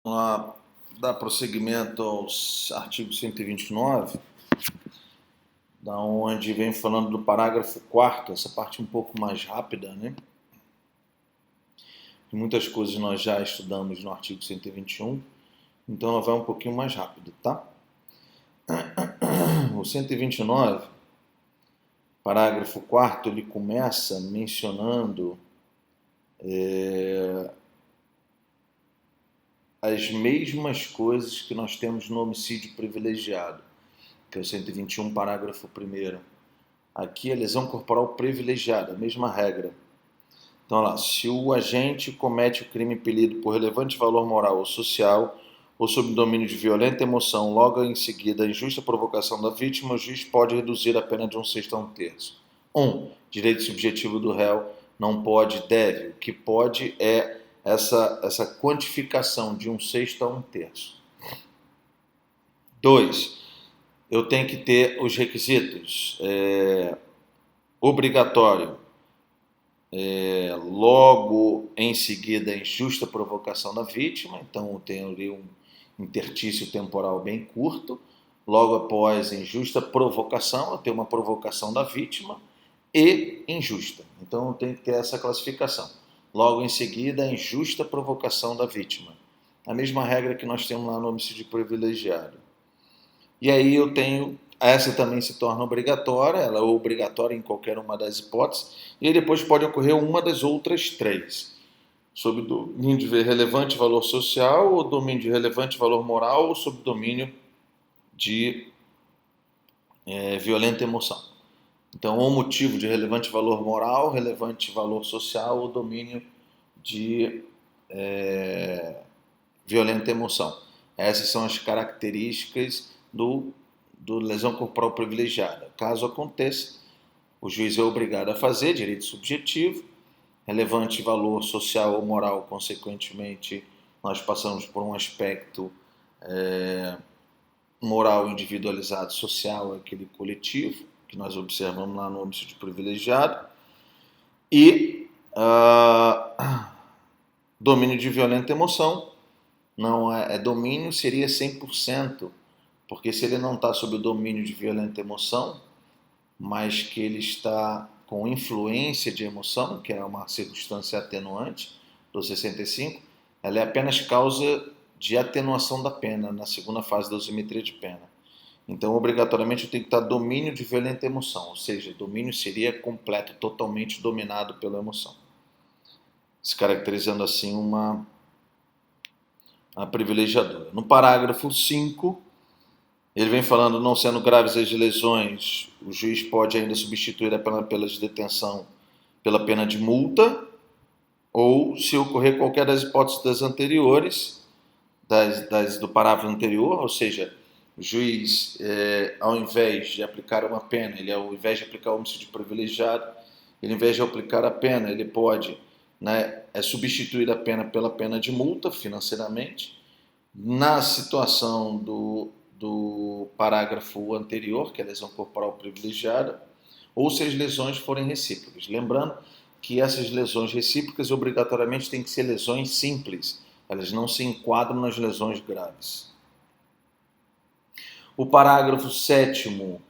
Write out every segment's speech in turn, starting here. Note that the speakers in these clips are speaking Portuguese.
Vamos dar prosseguimento aos artigos 129, da onde vem falando do parágrafo 4º, essa parte um pouco mais rápida, né? Muitas coisas nós já estudamos no artigo 121, então ela vai um pouquinho mais rápido, tá? O 129, parágrafo 4º, ele começa mencionando as mesmas coisas que nós temos no homicídio privilegiado, que é o 121, parágrafo 1º. Aqui é lesão corporal privilegiada, a mesma regra. Então, olha lá, se o agente comete o crime impelido por relevante valor moral ou social ou sob domínio de violenta emoção, logo em seguida a injusta provocação da vítima, o juiz pode reduzir a pena de 1/6 a 1/3. Direito subjetivo do réu não pode, deve. O que pode é essa quantificação de 1/6 a 1/3. 2. Eu tenho que ter os requisitos. Obrigatório. Logo em seguida, a injusta provocação da vítima, então eu tenho ali um interstício temporal bem curto. Logo após a injusta provocação, eu tenho uma provocação da vítima e injusta. Então eu tenho que ter essa classificação. Logo em seguida, a injusta provocação da vítima. A mesma regra que nós temos lá no homicídio privilegiado. E aí eu tenho, essa também se torna obrigatória, ela é obrigatória em qualquer uma das hipóteses, e aí depois pode ocorrer uma das outras três, sob domínio de relevante valor social, ou domínio de relevante valor moral, ou sob domínio de violenta emoção. Então, ou motivo de relevante valor moral, relevante valor social, ou domínio de violenta emoção. Essas são as características do lesão corporal privilegiada. Caso aconteça, o juiz é obrigado a fazer, direito subjetivo, relevante valor social ou moral, consequentemente, nós passamos por um aspecto moral individualizado, social, aquele coletivo, que nós observamos lá no homicídio privilegiado, e domínio de violenta emoção. Não é domínio, seria 100%, porque se ele não está sob o domínio de violenta emoção, mas que ele está com influência de emoção, que é uma circunstância atenuante do 65, ela é apenas causa de atenuação da pena, na segunda fase da dosimetria de pena. Então, obrigatoriamente, eu tenho que estar domínio de violenta emoção, ou seja, domínio seria completo, totalmente dominado pela emoção, se caracterizando assim a privilegiadora. No parágrafo 5, ele vem falando, não sendo graves as lesões, o juiz pode ainda substituir a pena de detenção pela pena de multa, ou, se ocorrer qualquer das hipóteses das anteriores, do parágrafo anterior, ou seja, o juiz, ao invés de aplicar uma pena, ao invés de aplicar o homicídio privilegiado, ele, ao invés de aplicar a pena, ele pode substituir a pena pela pena de multa, financeiramente. Na situação do parágrafo anterior, que é a lesão corporal privilegiada, ou se as lesões forem recíprocas. Lembrando que essas lesões recíprocas obrigatoriamente têm que ser lesões simples, elas não se enquadram nas lesões graves. O parágrafo 7º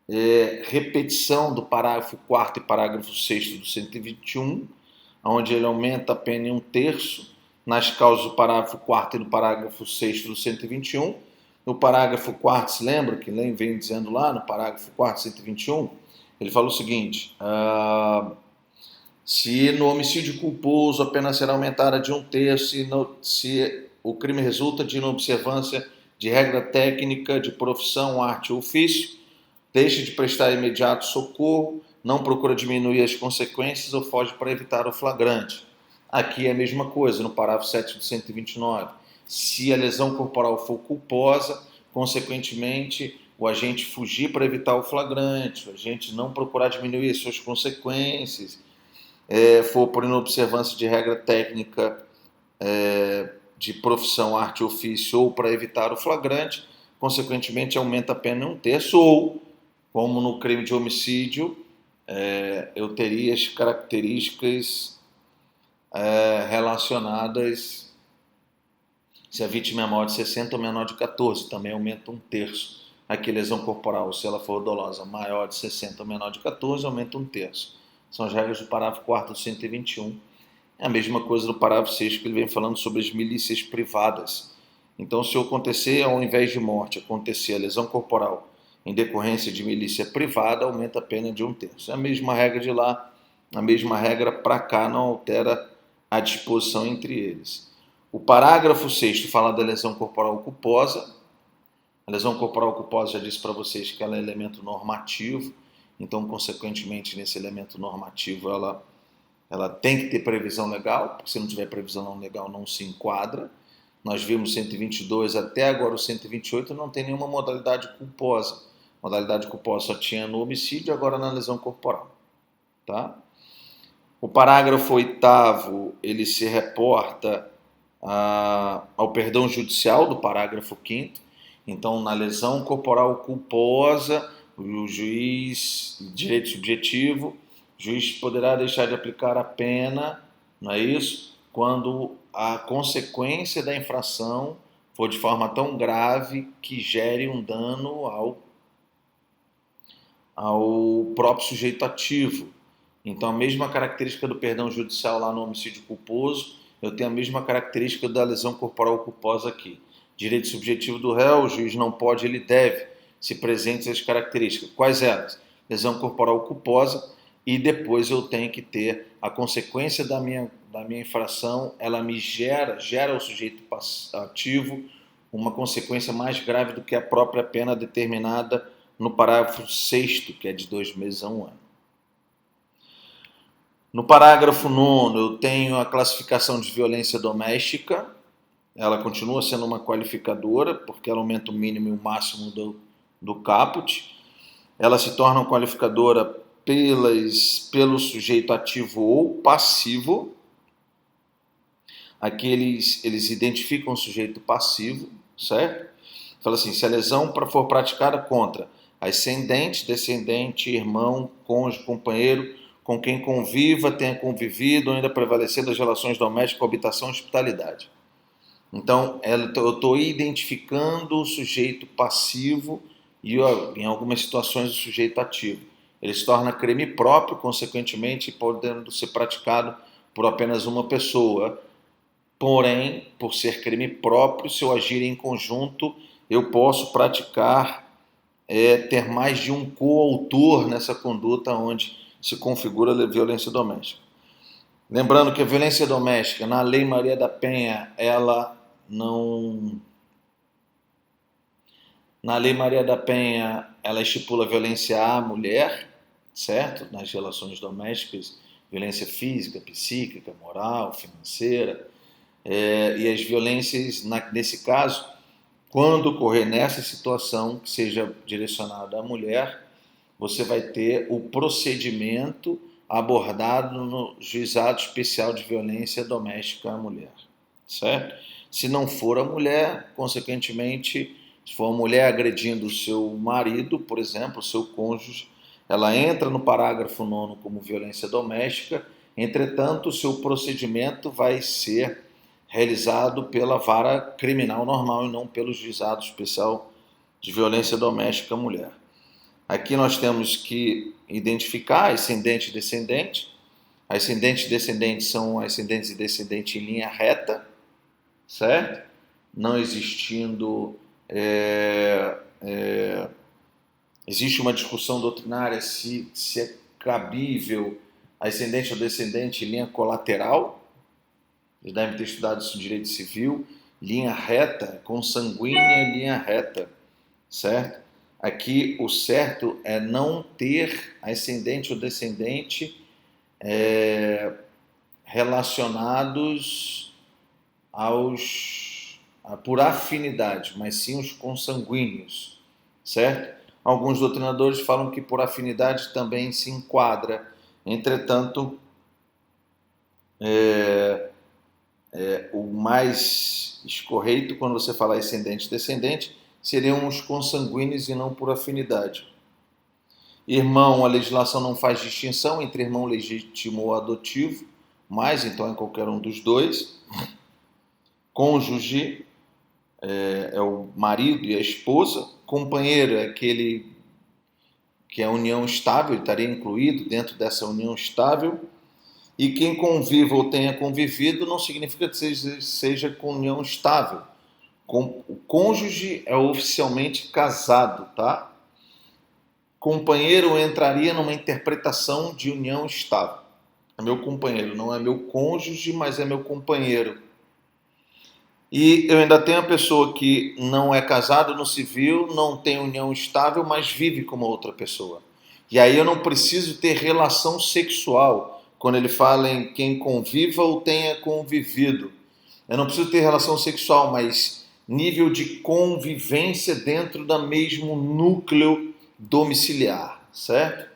é repetição do parágrafo 4º e parágrafo 6º do 121, onde ele aumenta a pena em 1/3 nas causas do parágrafo 4º e do parágrafo 6º do 121. No parágrafo 4º, se lembra que vem dizendo lá no parágrafo 4º, 121, ele fala o seguinte: se no homicídio culposo a pena será aumentada de 1/3 se o crime resulta de inobservância de regra técnica de profissão, arte ou ofício, deixa de prestar imediato socorro, não procura diminuir as consequências ou foge para evitar o flagrante. Aqui é a mesma coisa, no parágrafo 7 do 129. Se a lesão corporal for culposa, consequentemente, o agente fugir para evitar o flagrante, o agente não procurar diminuir as suas consequências, for por inobservância de regra técnica de profissão, arte, ofício ou para evitar o flagrante, consequentemente aumenta a pena em 1/3, ou, como no crime de homicídio, eu teria as características relacionadas Se a vítima é maior de 60 ou menor de 14, também aumenta 1/3. Aqui, lesão corporal, se ela for dolosa, maior de 60 ou menor de 14, aumenta 1/3. São as regras do parágrafo 4º do 121. É a mesma coisa do parágrafo 6º, que ele vem falando sobre as milícias privadas. Então, se acontecer, ao invés de morte, acontecer a lesão corporal em decorrência de milícia privada, aumenta a pena de 1/3. É a mesma regra de lá, a mesma regra para cá, não altera a disposição entre eles. O parágrafo 6º fala da lesão corporal culposa. A lesão corporal culposa, já disse para vocês que ela é elemento normativo, então, consequentemente, nesse elemento normativo, ela tem que ter previsão legal, porque se não tiver previsão legal não se enquadra. Nós vimos 122 até agora o 128 não tem nenhuma modalidade culposa. Modalidade culposa só tinha no homicídio, agora na lesão corporal. Tá? O parágrafo 8º, ele se reporta ao perdão judicial do parágrafo 5º. Então, na lesão corporal culposa, o juiz, direito subjetivo, o juiz poderá deixar de aplicar a pena, não é isso? Quando a consequência da infração for de forma tão grave que gere um dano ao próprio sujeito ativo. Então, a mesma característica do perdão judicial lá no homicídio culposo, eu tenho a mesma característica da lesão corporal culposa aqui. Direito subjetivo do réu, o juiz não pode, ele deve, se presentes as características. Quais elas? Lesão corporal culposa, e depois eu tenho que ter a consequência da minha infração, ela me gera ao sujeito ativo uma consequência mais grave do que a própria pena determinada no parágrafo 6º, que é de 2 meses a 1 ano. No parágrafo 9º, eu tenho a classificação de violência doméstica. Ela continua sendo uma qualificadora, porque ela aumenta o mínimo e o máximo do caput. Ela se torna uma qualificadora pelo sujeito ativo ou passivo. Aqui eles identificam o sujeito passivo, certo? Fala assim, se a lesão for praticada contra ascendente, descendente, irmão, cônjuge, companheiro, com quem conviva, tenha convivido ou ainda prevalecer das relações domésticas, habitação e hospitalidade. Então, eu estou identificando o sujeito passivo e, em algumas situações, o sujeito ativo. Ele se torna crime próprio, consequentemente, podendo ser praticado por apenas uma pessoa. Porém, por ser crime próprio, se eu agir em conjunto, eu posso praticar, ter mais de um coautor nessa conduta onde se configura a violência doméstica. Lembrando que a violência doméstica, na Lei Maria da Penha, Na Lei Maria da Penha, ela estipula violência à mulher, certo? Nas relações domésticas, violência física, psíquica, moral, financeira. E as violências, nesse caso, quando ocorrer nessa situação que seja direcionada à mulher, você vai ter o procedimento abordado no Juizado Especial de Violência Doméstica à Mulher, certo? Se não for a mulher, consequentemente, se for a mulher agredindo o seu marido, por exemplo, o seu cônjuge, ela entra no parágrafo 9º como violência doméstica, entretanto, o seu procedimento vai ser realizado pela vara criminal normal e não pelo Juizado Especial de Violência Doméstica à Mulher. Aqui nós temos que identificar ascendente e descendente. Ascendente e descendente são ascendentes e descendentes em linha reta, certo? Não existindo... existe uma discussão doutrinária se é cabível ascendente ou descendente em linha colateral. Eles devem ter estudado isso no direito civil. Linha reta, consanguínea linha reta, certo? Aqui o certo é não ter ascendente ou descendente relacionados por afinidade, mas sim os consanguíneos, certo? Alguns doutrinadores falam que por afinidade também se enquadra. Entretanto, o mais escorreito quando você falar ascendente e descendente seriam os consanguíneos e não por afinidade. Irmão, a legislação não faz distinção entre irmão legítimo ou adotivo, mas então é qualquer um dos dois. Cônjuge, é o marido e a esposa, companheiro é aquele que é a união estável, estaria incluído dentro dessa união estável, e quem conviva ou tenha convivido não significa que seja com união estável. O cônjuge é oficialmente casado, tá? Companheiro entraria numa interpretação de união estável. É meu companheiro, não é meu cônjuge, mas é meu companheiro. E eu ainda tenho a pessoa que não é casado no civil, não tem união estável, mas vive como outra pessoa. E aí eu não preciso ter relação sexual, quando ele fala em quem conviva ou tenha convivido. Eu não preciso ter relação sexual, mas nível de convivência dentro do mesmo núcleo domiciliar, certo?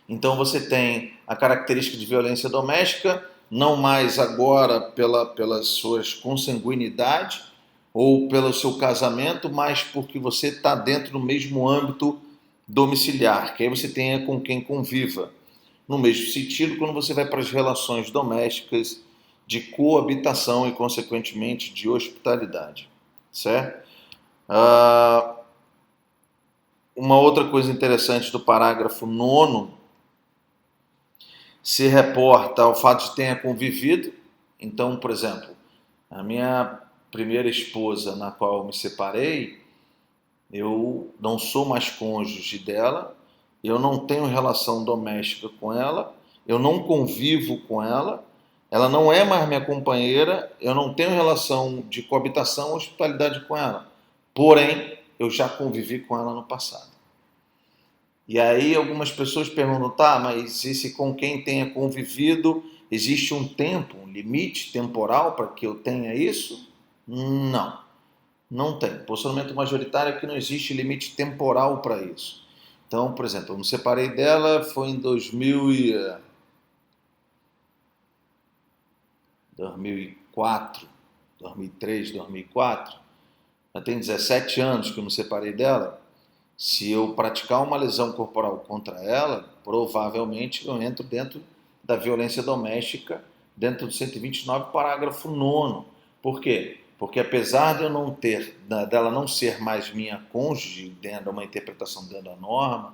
Então você tem a característica de violência doméstica, não mais agora pelas suas consanguinidade ou pelo seu casamento, mas porque você está dentro do mesmo âmbito domiciliar, que aí você tenha com quem conviva. No mesmo sentido, quando você vai para as relações domésticas de coabitação e, consequentemente, de hospitalidade, certo? Uma outra coisa interessante do parágrafo 9º se reporta ao fato de ter convivido. Então, por exemplo, a minha primeira esposa, na qual eu me separei, eu não sou mais cônjuge dela, eu não tenho relação doméstica com ela, eu não convivo com ela, ela não é mais minha companheira, eu não tenho relação de coabitação ou hospitalidade com ela. Porém, eu já convivi com ela no passado. E aí algumas pessoas perguntam, tá, mas esse com quem tenha convivido, existe um tempo, um limite temporal para que eu tenha isso? Não, não tem. Posicionamento majoritário é que não existe limite temporal para isso. Então, por exemplo, eu me separei dela, foi em 2004, 2003, 2004. Já tem 17 anos que eu me separei dela. Se eu praticar uma lesão corporal contra ela, provavelmente eu entro dentro da violência doméstica, dentro do 129, parágrafo 9º. Por quê? Porque apesar de eu não ter, dela não ser mais minha cônjuge, dentro de uma interpretação dentro da norma,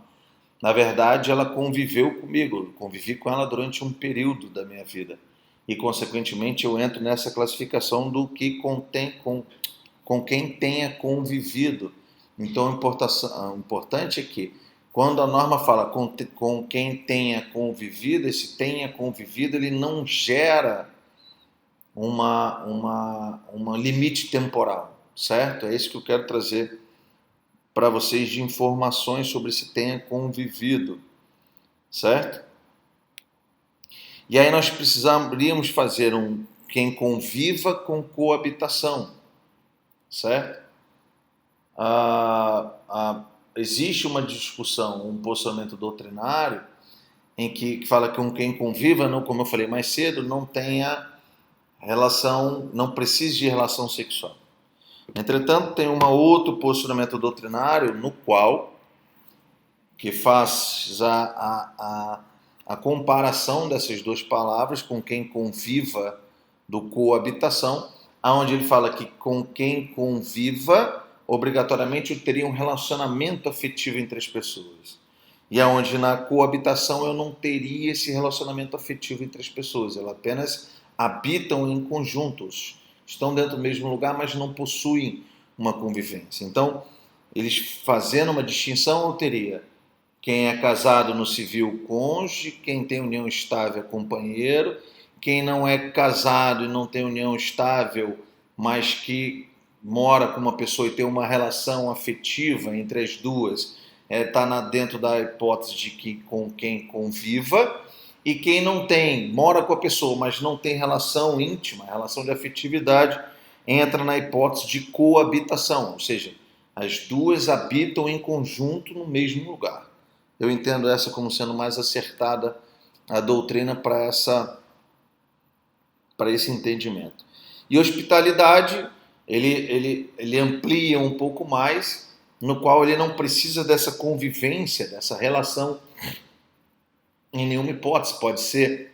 na verdade ela conviveu comigo, eu convivi com ela durante um período da minha vida. E, consequentemente, eu entro nessa classificação do que contém com quem tenha convivido. Então, o importante é que, quando a norma fala com quem tenha convivido, esse tenha convivido, ele não gera uma limite temporal, certo? É isso que eu quero trazer para vocês de informações sobre esse tenha convivido, certo? E aí nós precisaríamos fazer um quem conviva com coabitação, certo? Existe uma discussão, um posicionamento doutrinário em que fala que quem conviva, não, como eu falei mais cedo, não tenha relação, não precise de relação sexual. Entretanto, tem um outro posicionamento doutrinário no qual que faz a comparação dessas duas palavras com quem conviva do coabitação, aonde ele fala que com quem conviva obrigatoriamente eu teria um relacionamento afetivo entre as pessoas. E aonde na coabitação eu não teria esse relacionamento afetivo entre as pessoas, elas apenas habitam em conjuntos, estão dentro do mesmo lugar, mas não possuem uma convivência. Então, eles fazendo uma distinção, eu teria quem é casado no civil, cônjuge, quem tem união estável, companheiro, quem não é casado e não tem união estável, mas que mora com uma pessoa e tem uma relação afetiva entre as duas, está dentro da hipótese de que com quem conviva, e quem não tem, mora com a pessoa, mas não tem relação íntima, relação de afetividade, entra na hipótese de coabitação, ou seja, as duas habitam em conjunto no mesmo lugar. Eu entendo essa como sendo mais acertada a doutrina para esse entendimento. E hospitalidade, ele amplia um pouco mais, no qual ele não precisa dessa convivência, dessa relação em nenhuma hipótese. Pode ser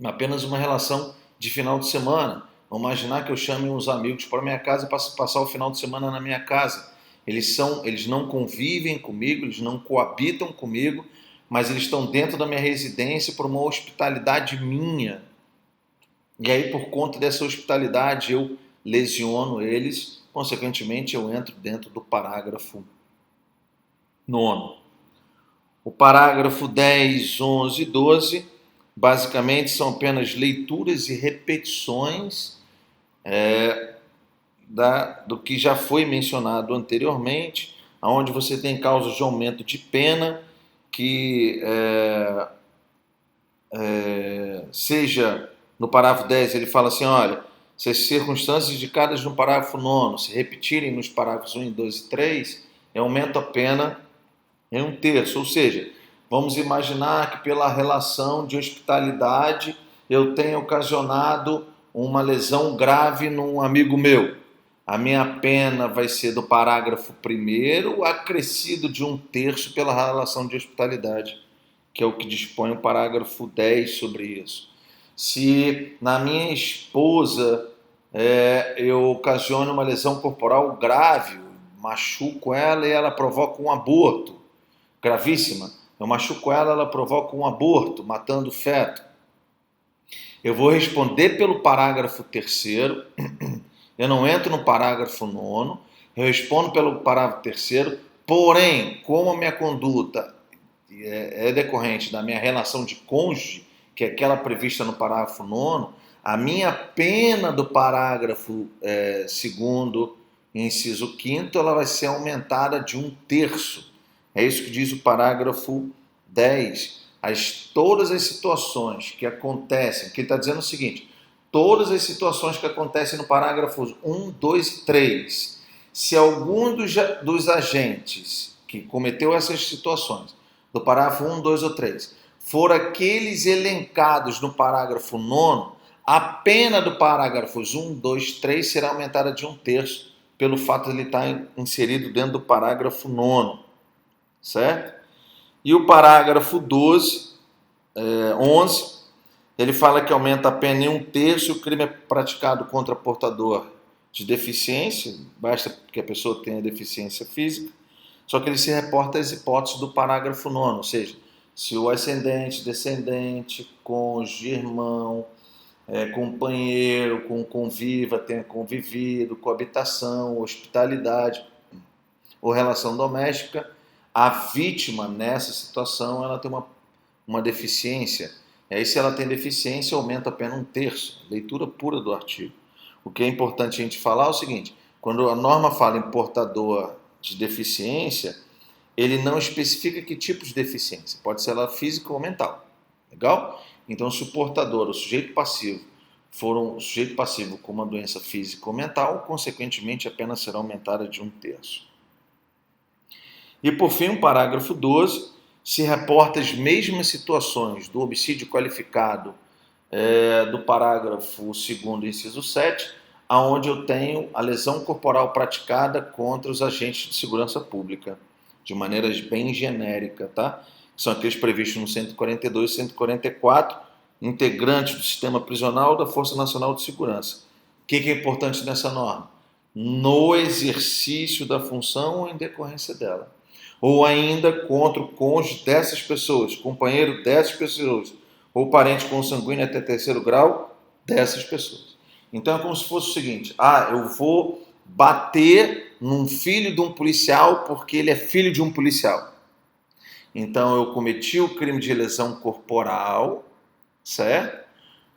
apenas uma relação de final de semana, Vamos imaginar que eu chame uns amigos para minha casa para passar o final de semana na minha casa. Eles não convivem comigo, eles não coabitam comigo, mas eles estão dentro da minha residência por uma hospitalidade minha. E aí, por conta dessa hospitalidade, eu lesiono eles, consequentemente, eu entro dentro do parágrafo 9º. O parágrafo 10, 11 e 12, basicamente, são apenas leituras e repetições do que já foi mencionado anteriormente, onde você tem causas de aumento de pena, que seja no parágrafo 10, ele fala assim, olha, se as circunstâncias indicadas no parágrafo 9º se repetirem nos parágrafos 1, 2 e 3, aumenta a pena em 1/3, ou seja, vamos imaginar que pela relação de hospitalidade eu tenha ocasionado uma lesão grave num amigo meu. A minha pena vai ser do parágrafo 1º acrescido de 1/3 pela relação de hospitalidade, que é o que dispõe o parágrafo 10 sobre isso. Se na minha esposa eu ocasiono uma lesão corporal grave, machuco ela e ela provoca um aborto, gravíssima, eu machuco ela, ela provoca um aborto, matando o feto, eu vou responder pelo parágrafo 3º, eu não entro no parágrafo 9º, eu respondo pelo parágrafo 3º, porém, como a minha conduta é decorrente da minha relação de cônjuge, que é aquela prevista no parágrafo 9º, a minha pena do parágrafo 2º, inciso 5º, ela vai ser aumentada de 1/3. É isso que diz o parágrafo 10. Todas as situações que acontecem, que ele está dizendo o seguinte, todas as situações que acontecem no parágrafo 1, 2 e 3, se algum dos agentes que cometeu essas situações, do parágrafo 1, 2 ou 3, for aqueles elencados no parágrafo 9º, a pena do parágrafos 1, 2, 3 será aumentada de 1/3 pelo fato de ele estar inserido dentro do parágrafo 9º, certo? E o parágrafo 11, ele fala que aumenta a pena em 1/3 se o crime é praticado contra portador de deficiência, basta que a pessoa tenha deficiência física, só que ele se reporta às hipóteses do parágrafo 9º, ou seja, se o ascendente, descendente, cônjuge, irmão, companheiro, com conviva, tenha convivido, coabitação, hospitalidade ou relação doméstica, a vítima nessa situação ela tem uma deficiência. E aí, se ela tem deficiência, aumenta a pena 1/3, leitura pura do artigo. O que é importante a gente falar é o seguinte, quando a norma fala em portador de deficiência, ele não especifica que tipo de deficiência, pode ser ela física ou mental, legal? Então, se o portador, o sujeito passivo, for um sujeito passivo com uma doença física ou mental, consequentemente a pena será aumentada de 1/3. E por fim, o parágrafo 12, se reporta as mesmas situações do homicídio qualificado do parágrafo 2º, inciso 7, aonde eu tenho a lesão corporal praticada contra os agentes de segurança pública, de maneira bem genérica, tá? São aqueles previstos no 142 e 144, integrantes do sistema prisional da Força Nacional de Segurança. O que é importante nessa norma? No exercício da função ou em decorrência dela. Ou ainda contra o cônjuge dessas pessoas, companheiro dessas pessoas, ou parente consanguíneo até 3º grau dessas pessoas. Então é como se fosse o seguinte, eu vou bater num filho de um policial porque ele é filho de um policial. Então eu cometi o crime de lesão corporal, certo?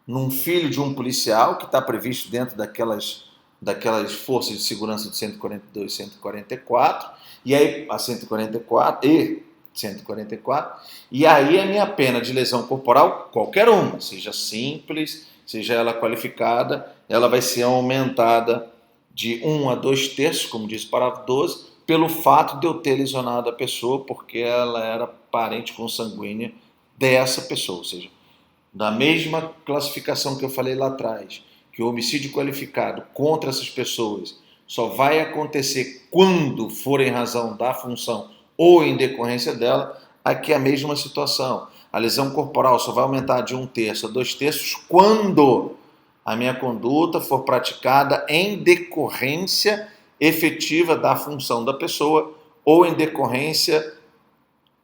Num filho de um policial que está previsto dentro daquelas forças de segurança de 142 e 144, e aí a 144 e 144, e aí a minha pena de lesão corporal, qualquer uma, seja simples, seja ela qualificada, ela vai ser aumentada de 1 a 2/3, como diz o parágrafo 12, pelo fato de eu ter lesionado a pessoa porque ela era parente consanguínea dessa pessoa, ou seja, da mesma classificação que eu falei lá atrás, que o homicídio qualificado contra essas pessoas só vai acontecer quando for em razão da função ou em decorrência dela, aqui é a mesma situação. A lesão corporal só vai aumentar de 1/3 a 2/3 quando a minha conduta for praticada em decorrência efetiva da função da pessoa ou em decorrência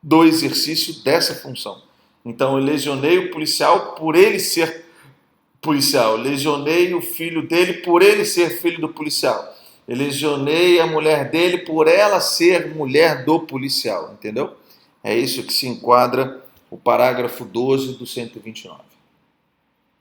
do exercício dessa função. Então, eu lesionei o policial por ele ser policial, lesionei o filho dele por ele ser filho do policial, eu lesionei a mulher dele por ela ser mulher do policial, entendeu? É isso que se enquadra o parágrafo 12 do 129.